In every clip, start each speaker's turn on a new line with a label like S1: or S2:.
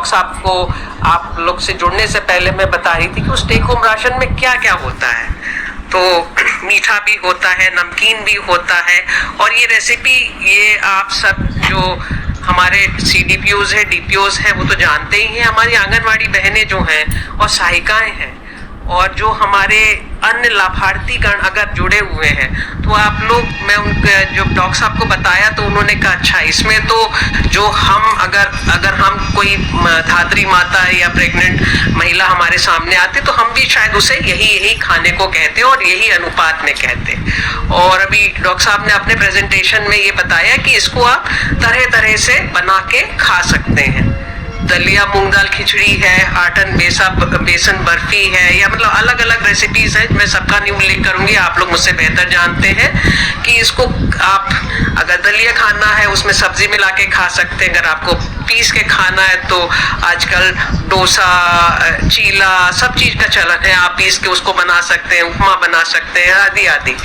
S1: Doctor साहब को आप लोग से जुड़ने से पहले मैं बता रही थी कि उस टेक होम राशन में क्या क्या होता है। तो मीठा भी होता है, नमकीन भी होता है, और ये रेसिपी ये आप सब जो हमारे CDPOs है, DPOs है, वो तो जानते ही हैं। हमारी आंगनवाड़ी बहनें जो हैं और सहायिकाएं हैं और जो हमारे अन्य लाभार्थी गण अगर जुड़े हुए हैं तो आप लोग, मैं उनके जो डॉक्टर साहब को बताया तो उन्होंने कहा अच्छा इसमें तो जो हम अगर हम कोई धात्री माता या प्रेग्नेंट महिला हमारे सामने आते तो हम भी शायद उसे यही खाने को कहते और यही अनुपात में कहते। और अभी डॉक्टर साहब ने अपने प्रेजेंटेशन में ये बताया कि इसको आप तरह तरह से बना के खा सकते हैं। दलिया मूंग दाल खिचड़ी है, आटन बेसन बर्फी है, या मतलब अलग अलग रेसिपीज हैं। मैं सबका नहीं उल्लेख करूंगी, आप लोग मुझसे बेहतर जानते हैं कि इसको आप अगर दलिया खाना है उसमें सब्जी मिला के खा सकते हैं। अगर आपको पीस के खाना है तो आजकल डोसा, चीला, सब चीज का चलन है, आप पीस के उसको बना सकते हैं, उपमा बना सकते हैं, आदि आदि।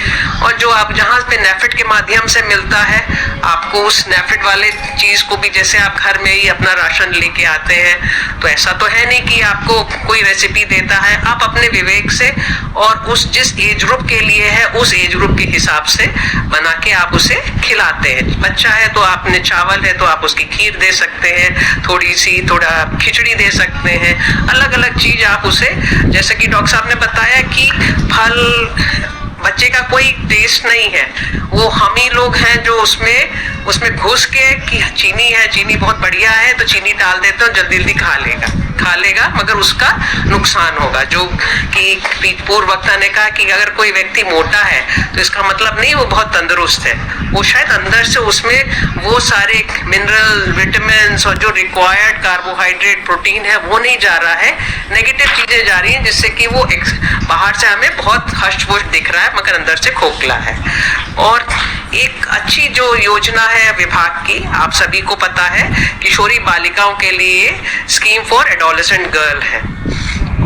S1: और जो आप जहाँ पे नेफेड के माध्यम से मिलता है, आपको उस नेफेड वाले चीज को भी, जैसे आप घर में ही अपना राशन लेके आते हैं, तो ऐसा तो है नहीं कि आपको कोई रेसिपी देता है, आप अपने विवेक से और उस जिस एज ग्रुप के लिए है उस एज ग्रुप के हिसाब से बना के आप उसे खिलाते हैं। बच्चा है तो आपने चावल है तो आप उसकी खीर दे सकते हैं, थोड़ा खिचड़ी दे सकते हैं, अलग अलग चीज आप उसे, जैसे कि डॉक्टर साहब ने बताया कि फल बच्चे का कोई टेस्ट नहीं है, वो हम ही लोग हैं जो उसमें घुस के कि चीनी है, चीनी बहुत बढ़िया है तो चीनी डाल देते हैं, जल्दी जल्दी खा लेगा मगर उसका नुकसान होगा। जो कि पूर्व वक्ता ने कहा कि अगर कोई व्यक्ति मोटा है तो इसका मतलब नहीं वो बहुत तंदुरुस्त है, वो शायद अंदर से उसमें वो सारे मिनरल, विटामिन और जो रिक्वायर्ड कार्बोहाइड्रेट, प्रोटीन है वो नहीं जा रहा है, नेगेटिव चीजें जा रही हैं, जिससे कि वो बाहर से हमें बहुत हष्ट-पुष्ट दिख रहा है मगर अंदर से खोखला है। और एक अच्छी जो योजना है विभाग की, आप सभी को पता है, किशोरी बालिकाओं के लिए स्कीम फॉर एडोलेसेंट गर्ल है।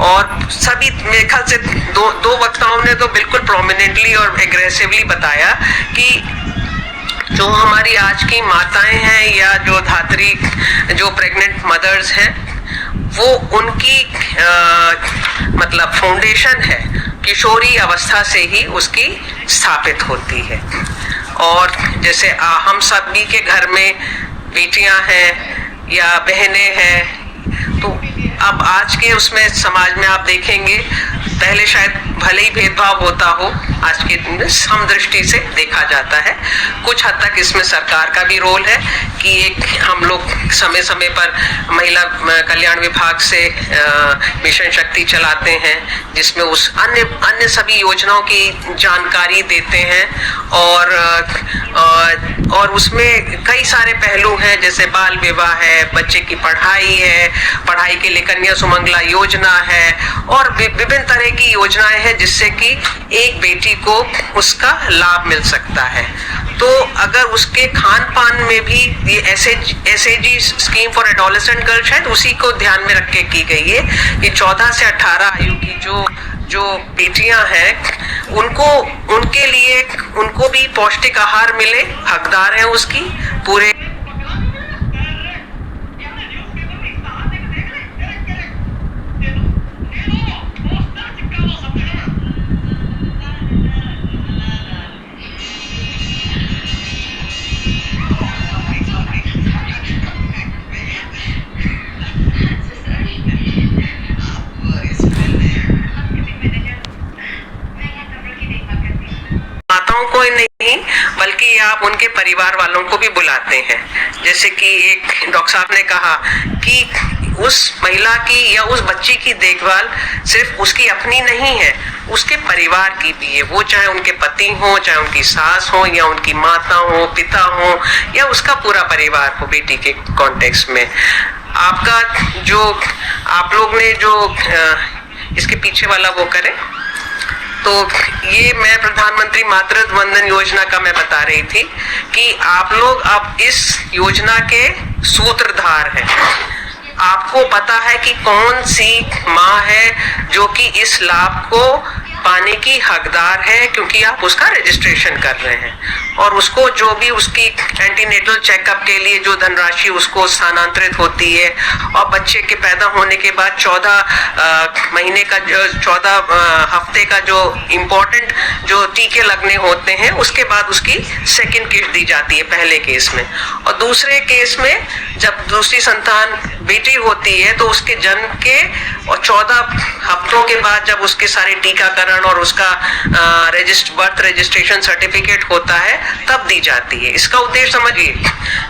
S1: और सभी मेरे ख्याल से दो वक्ताओं ने तो बिल्कुल प्रोमिनेंटली और एग्रेसिवली बताया कि जो हमारी आज की माताएं हैं या जो धात्री, जो प्रेग्नेंट मदर्स हैं, वो उनकी मतलब फाउंडेशन है किशोरी अवस्था से ही उसकी स्थापित होती है। और जैसे हम सभी के घर में बेटियां हैं या बहनें हैं, तो अब आज के उसमें समाज में आप देखेंगे, पहले शायद भले ही भेदभाव होता हो, आज के दिन में समदृष्टि से देखा जाता है। कुछ हद तक इसमें सरकार का भी रोल है कि एक हम लोग समय समय पर महिला कल्याण विभाग से मिशन शक्ति चलाते हैं, जिसमें उस अन्य सभी योजनाओं की जानकारी देते हैं। और उसमें कई सारे पहलू हैं, जैसे बाल विवाह है, बच्चे की पढ़ाई है, पढ़ाई के लिए कन्या सुमंगला योजना है, और विभिन्न तरह की योजनाएं हैं जिससे कि एक बेटी को उसका लाभ मिल सकता है। तो अगर उसके खान पान में भी ये SAG scheme for adolescent girl शायद उसी को ध्यान में रख के की गई है कि 14 से 18 आयु की जो बेटियां हैं उनके लिए उनको भी पौष्टिक आहार मिले, हकदार है उसकी पूरे। को नहीं बल्कि आप उनके परिवार वालों को भी बुलाते हैं। जैसे कि एक डॉक्टर साहब ने कहा कि उस महिला की या उस बच्ची की देखभाल सिर्फ उसकी अपनी नहीं है, उसके परिवार की भी है, वो चाहे उनके पति हो, चाहे उनकी सास हो, या उनकी माता हो, पिता हो, या उसका पूरा परिवार हो। बेटी के कॉन्टेक्स्ट में आपका जो आप लोग ने जो इसके पीछे वाला वो करें, तो ये मैं प्रधानमंत्री मातृत्व वंदन योजना का मैं बता रही थी कि आप लोग अब इस योजना के सूत्रधार हैं। आपको पता है कि कौन सी माँ है जो कि इस लाभ को पाने की हकदार है, क्योंकि आप उसका रजिस्ट्रेशन कर रहे हैं और उसको जो भी उसकी एंटीनेटल चेकअप के लिए जो धनराशि उसको स्थानांतरित होती है और बच्चे के पैदा होने के बाद 14 महीने का 14 हफ्ते का जो इम्पोर्टेंट जो टीके लगने होते हैं, उसके बाद उसकी सेकंड किस्त दी जाती है पहले केस में। और दूसरे केस में जब दूसरी संतान बेटी होती है तो उसके जन्म के और 14 हफ्तों के बाद जब उसके सारे टीकाकरण और उसका बर्थ रजिस्ट्रेशन सर्टिफिकेट होता है तब दी जाती है। इसका उद्देश्य समझिए,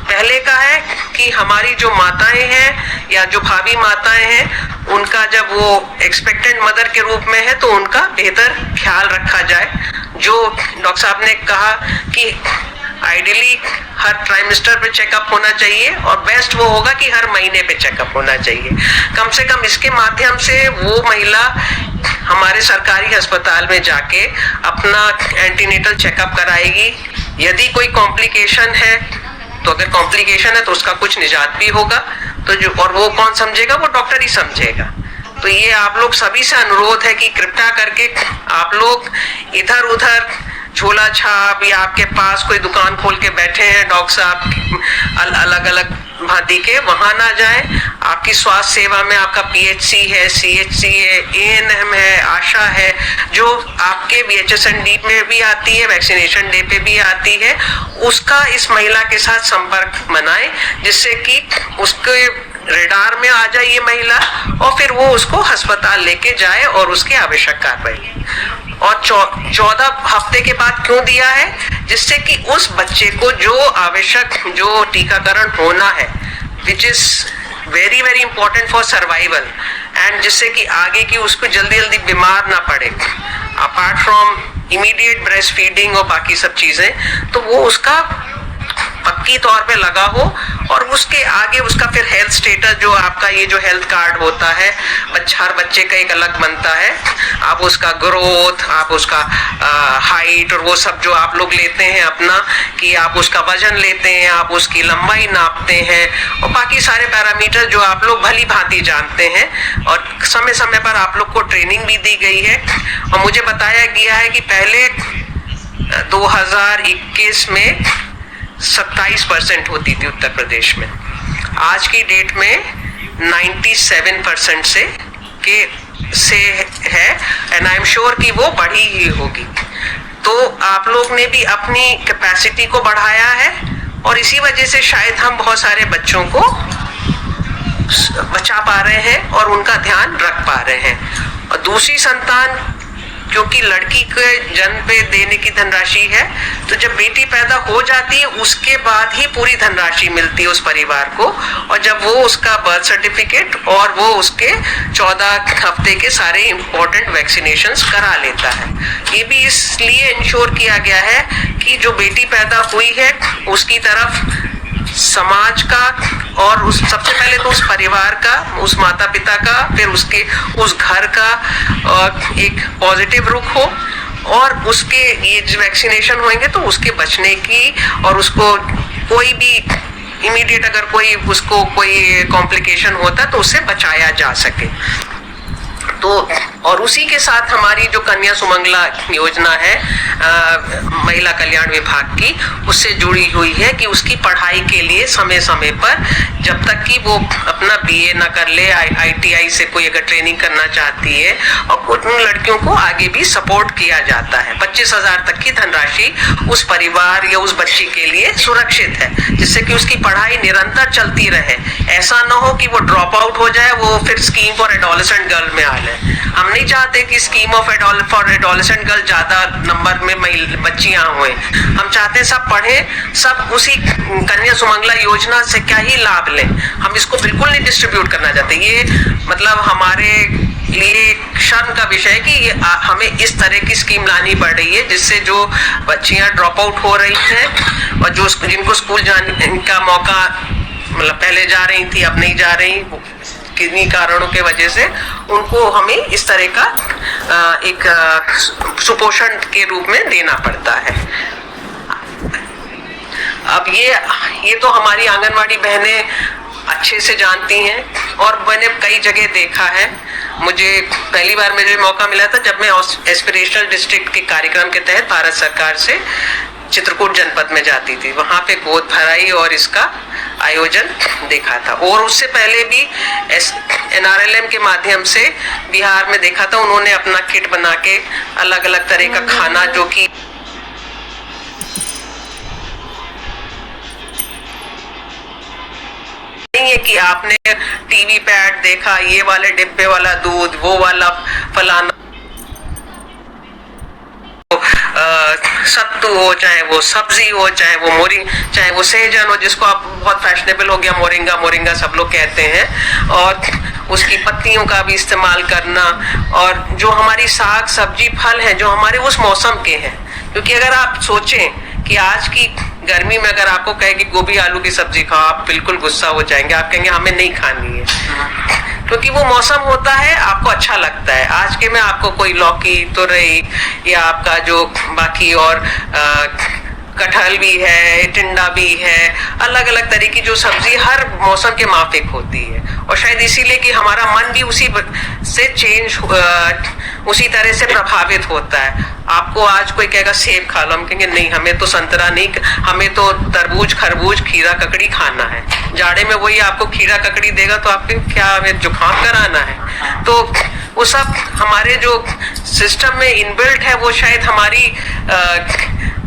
S1: पहले का है कि हमारी जो माताएं हैं या जो भावी माताएं हैं उनका जब वो एक्सपेक्टेंट मदर के रूप में है तो उनका बेहतर ख्याल रखा जाए। जो डॉक्टर साहब ने कहा कि आइडियली हर ट्राइमेस्टर पे चेकअप होना चाहिए और बेस्ट वो होगा कि हर महीने पे चेकअप होना चाहिए। कम से कम इसके माध्यम से वो महिला हमारे सरकारी अस्पताल में जाके अपना एंटीनेटल चेकअप कराएगी। यदि कोई कॉम्प्लिकेशन है तो अगर कॉम्प्लिकेशन है तो उसका कुछ निजात भी होगा, तो जो और वो कौन समझेगा, वो डॉक्टर ही समझेगा। तो ये आप लोग सभी से अनुरोध है कि कृपया करके आप लोग इधर उधर झोला छाप या आपके पास कोई दुकान खोल के बैठे हैं डॉक्टर साहब अलग अलग भांति के, वहां ना जाएं। आपकी स्वास्थ्य सेवा में आपका पीएचसी है, सीएचसी है, एएनएम है, आशा है, जो आपके बीएचएसएनडी में भी आती है, वैक्सीनेशन डे पे भी आती है, उसका इस महिला के साथ संपर्क बनाएं जिससे कि उसके रेडार में आ जाए ये महिला और फिर वो उसको अस्पताल लेके जाए और उसकी आवश्यक कार्रवाई। और 14 हफ्ते के बाद क्यों दिया है, जिससे कि उस बच्चे को जो आवश्यक जो टीकाकरण होना है, which is very very important for survival, and जिससे कि आगे की उसको जल्दी जल्दी बीमार ना पड़े, apart from immediate breast feeding और बाकी सब चीजें, तो वो उसका पक्की तौर पे लगा हो और उसके आगे उसका फिर हेल्थ स्टेटस जो आपका ये जो हेल्थ कार्ड होता है हर बच्चे का एक अलग बनता है, आप उसका ग्रोथ, आप उसका हाइट और वो सब जो आप लोग लेते हैं अपना, कि आप उसका वजन लेते हैं, आप उसकी लंबाई नापते हैं और बाकी सारे पैरामीटर जो आप लोग भली भांति जानते हैं, और समय समय पर आप लोग को ट्रेनिंग भी दी गई है। और मुझे बताया गया है कि पहले 2021 में 27% होती थी उत्तर प्रदेश में, आज की डेट में 97% से है, एंड आई एम श्योर कि वो बढ़ी ही होगी। तो आप लोग ने भी अपनी कैपेसिटी को बढ़ाया है और इसी वजह से शायद हम बहुत सारे बच्चों को बचा पा रहे हैं और उनका ध्यान रख पा रहे हैं। और दूसरी संतान, क्योंकि लड़की के जन्म पे देने की धनराशि है, तो जब बेटी पैदा हो जाती है उसके बाद ही पूरी धनराशि मिलती है उस परिवार को, और जब वो उसका बर्थ सर्टिफिकेट और वो उसके 14 हफ्ते के सारे इम्पोर्टेंट वैक्सीनेशंस करा लेता है। ये भी इसलिए इंश्योर किया गया है कि जो बेटी पैदा हुई है उसकी तरफ समाज का और उस सबसे पहले तो उस परिवार का, उस माता पिता का, फिर उसके उस घर का एक पॉजिटिव रुख हो, और उसके ये वैक्सीनेशन होंगे तो उसके बचने की और उसको कोई भी इमीडिएट अगर कोई उसको कोई कॉम्प्लिकेशन होता तो उससे बचाया जा सके। तो और उसी के साथ हमारी जो कन्या सुमंगला योजना है महिला कल्याण विभाग की, उससे जुड़ी हुई है कि उसकी पढ़ाई के लिए समय समय पर जब तक कि वो अपना बीए ना कर ले, आईटीआई से कोई अगर ट्रेनिंग करना चाहती है, और उन लड़कियों को आगे भी सपोर्ट किया जाता है। 25,000 तक की धनराशि उस परिवार या उस बच्ची के लिए सुरक्षित है, जिससे कि उसकी पढ़ाई निरंतर चलती रहे। ऐसा ना हो कि वो ड्रॉप आउट हो जाए, वो फिर स्कीम फॉर एडोलेसेंट गर्ल में आ जाए। हम नहीं चाहते कि स्कीम फॉर एडोलेसेंट गर्ल ज्यादा नंबर में बच्चियां हुए। हम चाहते हैं सब पढ़े, सब उसी कन्या सुमंगला योजना से क्या ही लाभ लें। हम इसको बिल्कुल नहीं डिस्ट्रीब्यूट करना चाहते। ये मतलब हमारे लिए शर्म का विषय है कि हमें इस तरह की स्कीम लानी पड़ रही है, जिससे जो बच्चियां ड्रॉप आउट हो रही हैं और जो जिनको स्कूल जाने का मौका मतलब पहले जा रही थी अब नहीं जा रही, किन्हीं कारणों के वजह से, उनको हमें इस तरह का एक सुपोषण के रूप में देना पड़ता है। अब ये तो हमारी आंगनवाड़ी बहनें अच्छे से जानती हैं और मैंने कई जगह देखा है। मुझे पहली बार मुझे मौका मिला था जब मैं एस्पिरेशनल डिस्ट्रिक्ट के कार्यक्रम के तहत भारत सरकार से चित्रकूट जनपद में जाती थी। वहां पे गोद भराई और इसका आयोजन देखा था, और उससे पहले भी NRLM के माध्यम से बिहार में देखा था। उन्होंने अपना किट बना के अलग अलग तरह का खाना, जो कि नहीं है कि आपने टीवी पे ऐड देखा, ये वाले डिब्बे वाला दूध, वो वाला फलाना सत्तू हो, चाहे वो सब्जी हो, चाहे वो चाहे वो सहजन हो, जिसको आप बहुत फैशनेबल हो गया मोरिंगा सब लोग कहते हैं, और उसकी पत्तियों का भी इस्तेमाल करना, और जो हमारी साग सब्जी फल हैं जो हमारे उस मौसम के हैं। क्योंकि अगर आप सोचें कि आज की गर्मी में अगर आपको कहे कि गोभी आलू की सब्जी खाओ, आप बिल्कुल गुस्सा हो जाएंगे, आप कहेंगे हमें नहीं खानी है, क्योंकि वो मौसम होता है, आपको अच्छा लगता है। आज के में आपको कोई लौकी, तुरई या आपका जो बाकी और कटहल भी है, टिंडा भी है, अलग अलग तरह की जो सब्जी हर मौसम के माफिक होती है, और शायद इसीलिए कि हमारा मन भी उसी से उसी तरह से प्रभावित होता है। आपको आज कोई कहेगा सेब खा लो, हम कहेंगे नहीं, हमें तो संतरा नहीं, हमें तो तरबूज, खरबूज, खीरा, ककड़ी खाना है। जाड़े में वही आपको खीरा ककड़ी देगा तो आपके क्या हमें जुकाम कराना है? तो वो सब हमारे जो सिस्टम में इनबिल्ट है, वो शायद हमारी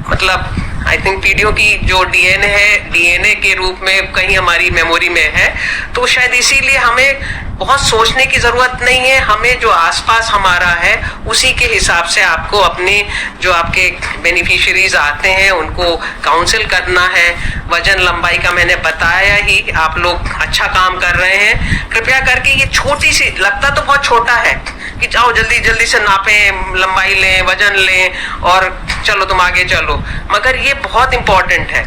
S1: मतलब आई थिंक पीढ़ियों की जो डीएनए के रूप में कहीं हमारी मेमोरी में है। तो शायद इसीलिए हमें बहुत सोचने की जरूरत नहीं है, हमें जो आसपास हमारा है उसी के हिसाब से आपको अपने जो आपके बेनिफिशियरीज आते हैं उनको काउंसिल करना है। वजन लंबाई का मैंने बताया ही, आप लोग अच्छा काम कर रहे हैं। कृपया करके ये छोटी सी, लगता तो बहुत छोटा है कि जाओ जल्दी जल्दी से नापें, लंबाई लें, वजन लें और चलो तुम आगे चलो, मगर ये बहुत इंपॉर्टेंट है।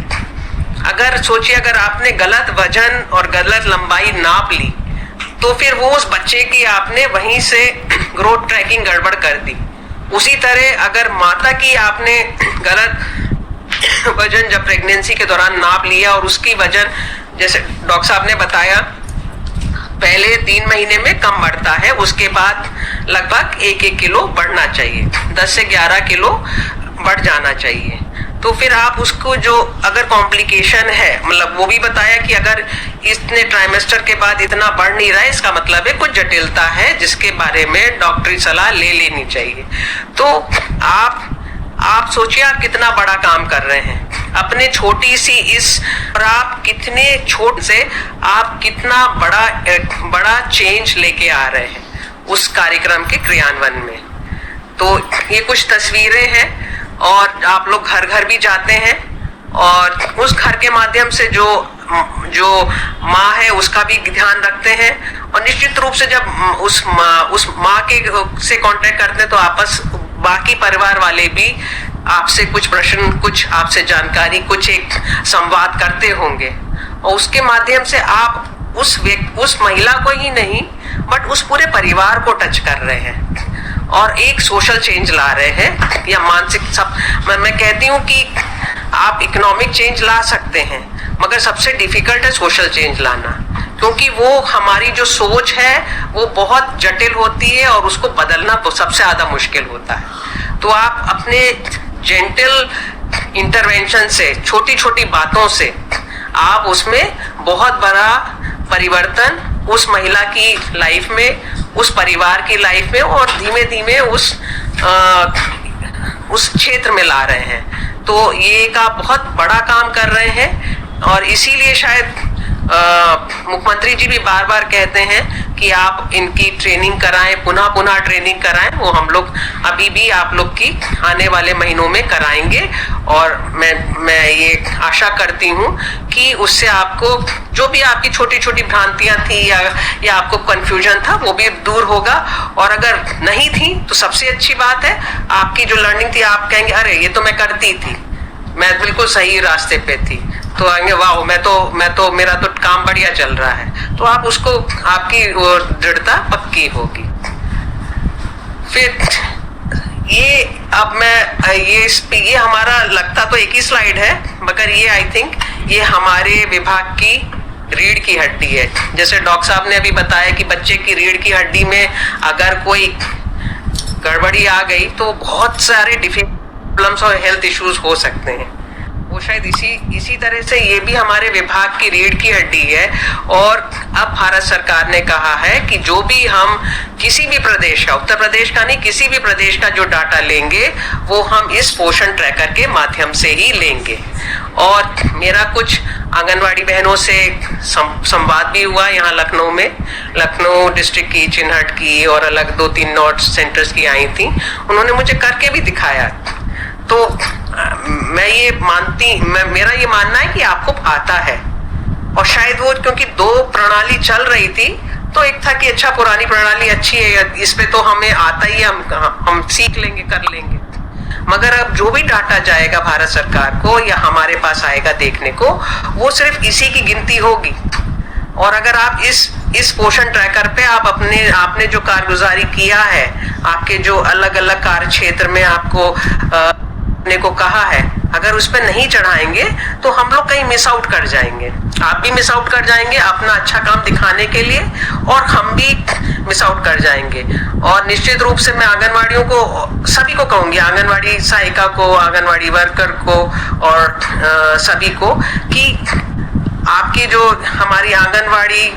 S1: अगर सोचिए, अगर आपने गलत वजन और गलत लंबाई नाप ली तो फिर वो उस बच्चे की आपने वहीं से ग्रोथ ट्रैकिंग गड़बड़ कर दी। उसी तरह अगर माता की आपने गलत वजन जब प्रेगनेंसी के दौरान नाप लिया और उसकी वजन, जैसे डॉक्टर साहब ने बताया, पहले 3 महीने में कम बढ़ता है, उसके बाद लगभग 1-1 किलो बढ़ना चाहिए, 10 से 11 किलो बढ़ जाना चाहिए। तो फिर आप उसको जो अगर कॉम्प्लिकेशन है, मतलब वो भी बताया कि अगर इतने ट्राइमेस्टर के बाद इतना बढ़ नहीं रहा है, इसका मतलब है कुछ जटिलता है जिसके बारे में डॉक्टरी सलाह ले लेनी चाहिए। तो आप सोचिए आप कितना बड़ा काम कर रहे हैं अपने छोटी सी इस, और आप कितने छोटे से आप कितना बड़ा चेंज लेके आ रहे हैं उस कार्यक्रम के क्रियान्वयन में। तो ये कुछ तस्वीरें हैं, और आप लोग घर घर भी जाते हैं और उस घर के माध्यम से जो माँ है उसका भी ध्यान रखते हैं, और निश्चित रूप से जब उस माँ के से कांटेक्ट करते हैं तो आपस बाकी परिवार वाले भी आपसे कुछ प्रश्न, कुछ आपसे जानकारी, कुछ एक संवाद करते होंगे, और उसके माध्यम से आप उस महिला को ही नहीं बट उस पूरे परिवार को टच कर रहे हैं और एक सोशल चेंज ला रहे हैं, या मानसिक सब। मैं कहती हूँ कि आप इकोनॉमिक चेंज ला सकते हैं, मगर सबसे डिफिकल्ट है सोशल चेंज लाना, क्योंकि वो हमारी जो सोच है वो बहुत जटिल होती है और उसको बदलना सबसे ज्यादा मुश्किल होता है। तो आप अपने जेंटल इंटरवेंशन से, छोटी छोटी बातों से आप उसमें बहुत बड़ा परिवर्तन उस महिला की लाइफ में, उस परिवार की लाइफ में, और धीमे धीमे उस क्षेत्र में ला रहे हैं। तो ये एक आप बहुत बड़ा काम कर रहे हैं, और इसीलिए शायद मुख्यमंत्री जी भी बार बार कहते हैं कि आप इनकी ट्रेनिंग कराएं, पुनः ट्रेनिंग कराएं। वो हम लोग अभी भी आप लोग की आने वाले महीनों में कराएंगे, और मैं ये आशा करती हूँ कि उससे आपको जो भी आपकी छोटी छोटी भ्रांतियां थी या आपको कंफ्यूजन था वो भी दूर होगा, और अगर नहीं थी तो सबसे अच्छी बात है, आपकी जो लर्निंग थी आप कहेंगे अरे ये तो मैं करती थी, मैं बिल्कुल सही रास्ते पे थी, तो आएंगे वाह मेरा तो काम बढ़िया चल रहा है। तो आप उसको, आपकी दृढ़ता पक्की होगी। फिर ये अब मैं ये हमारा लगता तो एक ही स्लाइड है, मगर ये आई थिंक ये हमारे विभाग की रीढ़ की हड्डी है। जैसे डॉक्टर साहब ने अभी बताया कि बच्चे की रीढ़ की हड्डी में अगर कोई गड़बड़ी आ गई तो बहुत सारे प्रॉब्लम्स और हेल्थ इश्यूज हो सकते हैं। वो शायद इसी तरह से ये भी हमारे विभाग की रीढ़ की हड्डी है। और अब भारत सरकार ने कहा है कि जो भी हम किसी भी प्रदेश का, उत्तर प्रदेश का नहीं, किसी भी प्रदेश का जो डाटा लेंगे वो हम इस पोषण ट्रैकर के माध्यम से ही लेंगे। और मेरा कुछ आंगनवाड़ी बहनों से संवाद भी हुआ यहाँ लखनऊ में, लखनऊ डिस्ट्रिक्ट की, चिन्हट की और अलग 2-3 नॉर्थ सेंटर्स की आई थी। उन्होंने मुझे करके भी दिखाया। तो मेरा ये मानना है कि आपको आता है। और शायद वो क्योंकि 2 प्रणाली चल रही थी तो एक था कि अच्छा पुरानी प्रणाली अच्छी है, इस पे तो हमें आता ही, हम सीख लेंगे, कर लेंगे। मगर अब जो भी डाटा जाएगा भारत सरकार को या हमारे पास आएगा देखने को, वो सिर्फ इसी की गिनती होगी। और अगर आप इस पोषण ट्रैकर पे आपने जो कारगुजारी किया है, आपके जो अलग अलग कार्य क्षेत्र में आपको को कहा है, अगर उस पर नहीं चढ़ाएंगे तो हम लोग कहीं मिस आउट कर जाएंगे। आप भी मिस आउट कर जाएंगे अपना अच्छा काम दिखाने के लिए, और हम भी मिस आउट कर जाएंगे। और निश्चित रूप से मैं आंगनवाड़ियों को, सभी को कहूंगी, आंगनवाड़ी सहायिका को, आंगनवाड़ी वर्कर को और सभी को, कि आपकी जो हमारी आंगनवाड़ी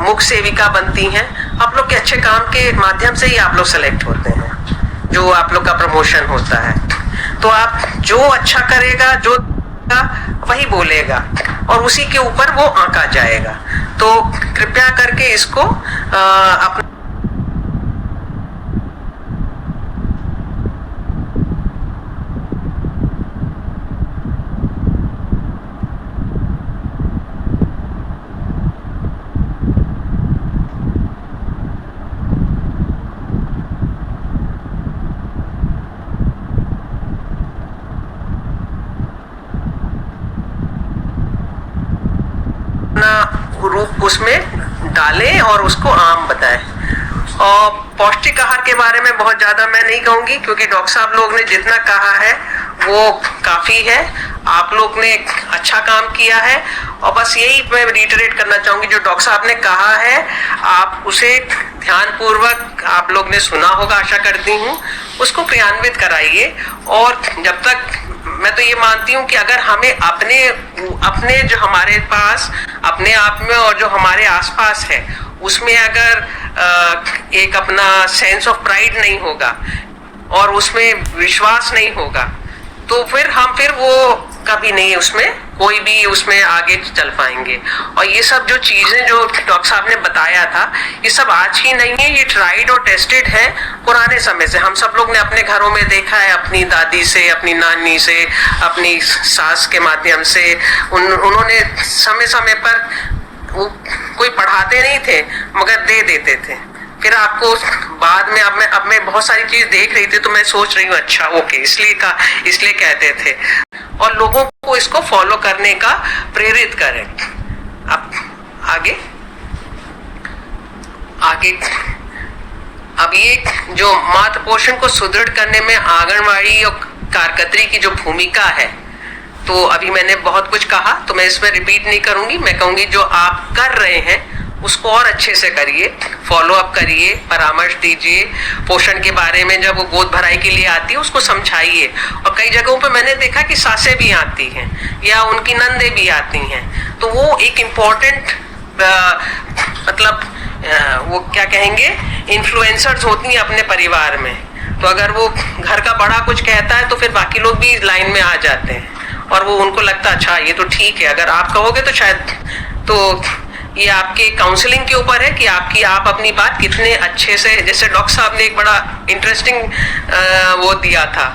S1: मुख्य सेविका बनती हैं, आप लोग के अच्छे काम के माध्यम से ही आप लोग सेलेक्ट होते हैं, जो आप लोग का प्रमोशन होता है। तो आप जो अच्छा करेगा, जो वही बोलेगा और उसी के ऊपर वो आंका जाएगा। तो कृपया करके इसको अपना रूप उसमें डालें और उसको आम बताएं। और पौष्टिक आहार के बारे में बहुत ज्यादा मैं नहीं कहूंगी, क्योंकि डॉक्टर साहब लोग ने जितना कहा है वो काफी है। आप लोग ने अच्छा काम किया है और बस यही मैं रिटरेट करना चाहूंगी, जो डॉक्टर साहब ने कहा है आप उसे ध्यानपूर्वक आप लोग ने सुना होगा, आशा करती हूँ, उसको क्रियान्वित कराइए। और जब तक मैं तो ये मानती हूँ कि अगर हमें अपने जो हमारे पास अपने आप में और जो हमारे आसपास है उसमें अगर एक अपना सेंस ऑफ प्राइड नहीं होगा और उसमें विश्वास नहीं होगा, तो फिर वो कभी नहीं कोई भी उसमें आगे चल पाएंगे। और ये सब जो चीजें जो डॉक्टर साहब ने बताया था, ये सब आज ही नहीं है, ये ट्राइड और टेस्टेड है पुराने समय से। हम सब लोग ने अपने घरों में देखा है, अपनी दादी से, अपनी नानी से, अपनी सास के माध्यम से। उन्होंने समय समय पर कोई पढ़ाते नहीं थे मगर दे देते थे। फिर आपको बाद में अब मैं बहुत सारी चीज देख रही थी तो मैं सोच रही हूँ अच्छा ओके इसलिए कहते थे, और लोगों को इसको फॉलो करने का प्रेरित करें। अब आगे अब ये जो मातृ पोषण को सुदृढ़ करने में आंगनवाड़ी और कारकत्री की जो भूमिका है, तो अभी मैंने बहुत कुछ कहा तो मैं इसमें रिपीट नहीं करूंगी। मैं कहूंगी जो आप कर रहे हैं उसको और अच्छे से करिए, फॉलो अप करिए, परामर्श दीजिए। पोषण के बारे में जब वो गोद भराई के लिए आती है उसको समझाइए। और कई जगहों पे मैंने देखा कि सासें भी आती हैं या उनकी नंदें भी आती हैं, तो वो एक इम्पोर्टेंट वो क्या कहेंगे, इन्फ्लुएंसर्स होती हैं अपने परिवार में। तो अगर वो घर का बड़ा कुछ कहता है तो फिर बाकी लोग भी लाइन में आ जाते हैं और वो उनको लगता है अच्छा ये तो ठीक है, अगर आप कहोगे तो शायद। तो ये आपके काउंसलिंग के ऊपर है कि आप अपनी बात कितने अच्छे से, जैसे डॉक्टर साहब ने एक बड़ा इंटरेस्टिंग वो दिया था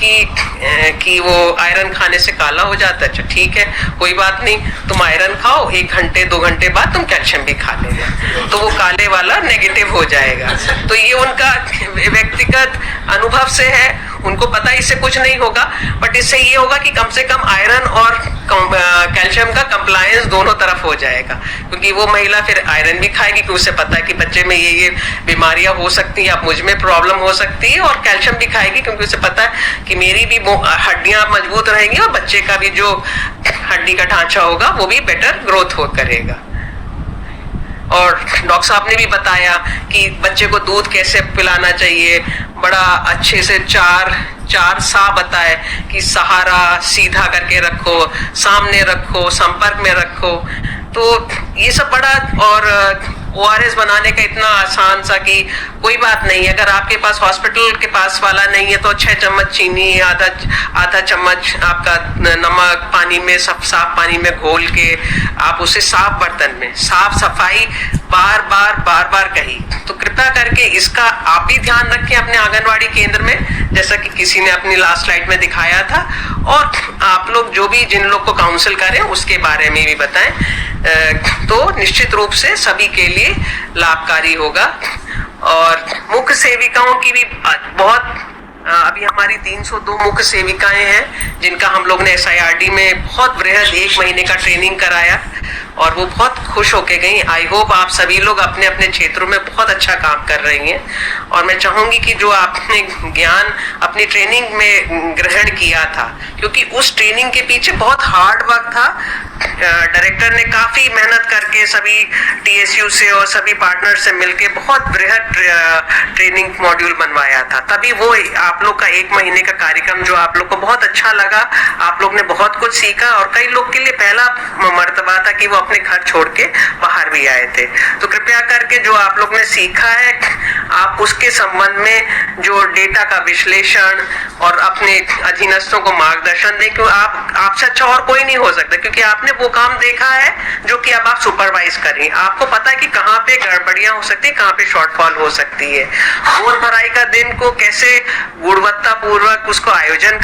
S1: कि वो आयरन खाने से काला हो जाता है। अच्छा ठीक है, कोई बात नहीं, तुम आयरन खाओ, 1 घंटे 2 घंटे बाद तुम कैल्शियम भी खा लेना, तो वो काले वाला नेगेटिव हो जाएगा। तो ये उनका व्यक्तिगत अनुभव से है, उनको पता है इससे कुछ नहीं होगा, बट इससे ये होगा कि कम से कम आयरन और कैल्शियम का कंप्लायंस दोनों तरफ हो जाएगा, क्योंकि वो महिला फिर आयरन भी खाएगी क्योंकि उसे पता है कि बच्चे में ये बीमारियां हो सकती हैं, अब मुझ में प्रॉब्लम हो सकती है, और कैल्शियम भी खाएगी क्योंकि उसे पता है कि मेरी भी हड्डियां मजबूत रहेंगी और बच्चे का भी जो हड्डी का ढांचा होगा वो भी बेटर ग्रोथ हो करेगा। और डॉक्टर साहब ने भी बताया कि बच्चे को दूध कैसे पिलाना चाहिए, बड़ा अच्छे से चार सा बताए कि सहारा सीधा करके रखो, सामने रखो, संपर्क में रखो, तो ये सब बड़ा, और ORS बनाने का इतना आसान सा कि कोई बात नहीं, अगर आपके पास हॉस्पिटल के पास वाला नहीं है तो 6 चम्मच चीनी, आधा चम्मच आपका नमक पानी में, सब साफ पानी में घोल के आप उसे साफ बर्तन में, साफ सफाई बार बार कही। तो कृपया करके इसका आप भी ध्यान रखें अपने आंगनवाड़ी केंद्र में, जैसा कि किसी ने अपनी लास्ट स्लाइड में दिखाया था, और आप लोग जो भी जिन लोग को काउंसिल करें उसके बारे में भी बताएं, तो निश्चित रूप से सभी के लिए लाभकारी होगा। और मुख्य सेविकाओं की भी बहुत, अभी हमारी 302 मुख्य सेविकाएं हैं जिनका हम लोग ने SIRD में बहुत बृहद 1 महीने का ट्रेनिंग कराया, और वो बहुत खुश होके गई। आई होप आप सभी लोग अपने अपने क्षेत्रों में बहुत अच्छा काम कर रही हैं, और मैं चाहूंगी कि जो आपने ज्ञान अपनी ट्रेनिंग में ग्रहण किया था, क्योंकि उस ट्रेनिंग के पीछे बहुत हार्ड वर्क था, डायरेक्टर ने काफी मेहनत करके सभी TSU से और सभी पार्टनर से मिलके बहुत बृहद ट्रेनिंग मॉड्यूल बनवाया था, तभी वो आप लोग का 1 महीने का कार्यक्रम जो आप लोग को बहुत अच्छा लगा, आप लोग ने बहुत कुछ सीखा, और कई लोग के लिए पहला मर्तबा था कि वो अपने घर छोड़ के बाहर भी आए थे। तो कृपया करके जो आप लोग ने सीखा है, आप उसके संबंध में जो डेटा का विश्लेषण और अपने अधीनस्थों को मार्गदर्शन दें, क्योंकि आपसे अच्छा और कोई नहीं हो सकता, क्योंकि आपने वो काम देखा है जो कि अब आप सुपरवाइज करें, आपको पता है कि कहाँ पे गड़बड़ियां हो सकती है, कहाँ पे शॉर्टफॉल हो सकती है। गोद भराई का दिन को कैसे गुणवत्ता पूर्वक उसको आयोजन